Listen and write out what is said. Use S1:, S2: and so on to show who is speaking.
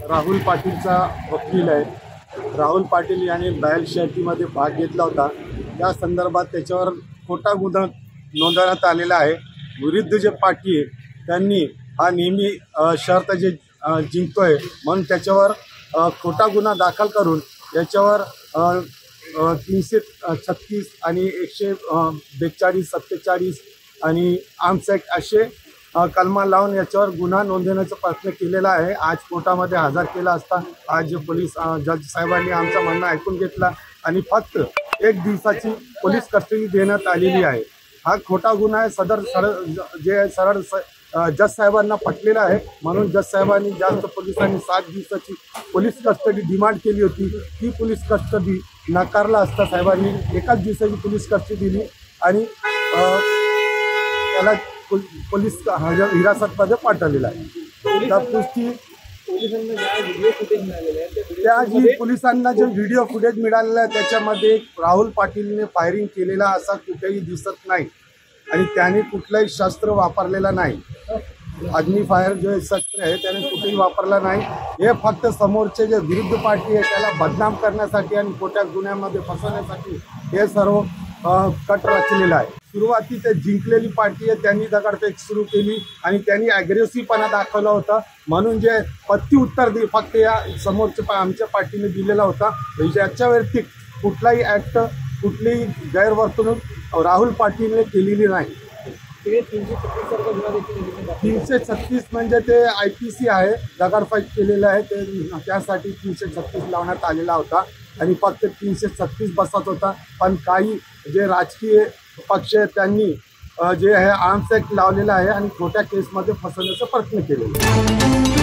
S1: राहुल पाटीलचा वकील आहे. राहुल पाटील यांनी बैल शर्यतीमध्ये भाग घेतला होता. या संदर्भात त्याच्यावर खोटा गुन्हा नोंदवण्यात आलेला आहे. विरुद्ध जे पार्टी आहे त्यांनी हा नेहमी शर्त जे जिंकतोय म्हणून त्याच्यावर खोटा गुन्हा दाखल करून याच्यावर 336 आणि 142, 47 आणि आर्म्स ॲक्ट असे कलमा लावून याच्यावर गुन्हा नोंदवण्याचा प्रयत्न केलेला आहे. आज कोर्टामध्ये हजर केला असता आज पोलीस जज साहेबांनी आमचं म्हणणं ऐकून घेतला आणि फक्त 1 दिवसाची पोलीस कस्टडी देण्यात आलेली आहे. हा खोटा गुन्हा आहे. सरळ जज साहेबांना पटलेला आहे म्हणून जज साहेबांनी पोलिसांनी 7 दिवसाची पोलीस कस्टडी डिमांड केली होती. ती पोलीस कस्टडी नाकारला असता साहेबांनी 1 दिवसाची पोलीस कस्टडी दिली आणि त्याला पोलीस हिरासतमध्ये पाठवलेला आहे. त्या गोष्टी त्या जी पोलिसांना जे व्हिडिओ फुटेज मिळालेला आहे त्याच्यामध्ये राहुल पाटीलने फायरिंग केलेला असा कुठेही दिसत नाही आणि त्याने कुठलंही शस्त्र वापरलेला नाही. अग्नी फायर जे शस्त्र आहे त्याने कुठेही वापरला नाही. हे फक्त समोरचे जे विरुद्ध पार्टी आहे त्याला बदनाम करण्यासाठी आणि खोट्या गुन्ह्यामध्ये फसवण्यासाठी हे सर्व कट रचलेलं आहे. सुरुवाती ते जिंकलेली पार्टी आहे त्यांनी दगडफेक सुरू केली आणि त्यांनी ॲग्रेसिव्हपणा दाखवला होता म्हणून जे पत्ती उत्तर फक्त या समोरच्या आमच्या पार्टीने दिलेला होता. याच्या व्यतिरिक्त कुठलाही ॲक्ट कुठलीही गैरवर्तणूक राहुल पाटीलने केलेली नाही. 336 म्हणजे ते IPC आहे, दगडफेक केलेलं आहे ते त्यासाठी 336 लावण्यात आलेला होता आणि फक्त 336 बसत होता. पण काही जे राजकीय पक्ष आहेत त्यांनी जे आहे आर्म्स ॲक्ट लावलेला आहे आणि खोट्या केसमध्ये फसवण्याचा प्रयत्न केलेला आहे.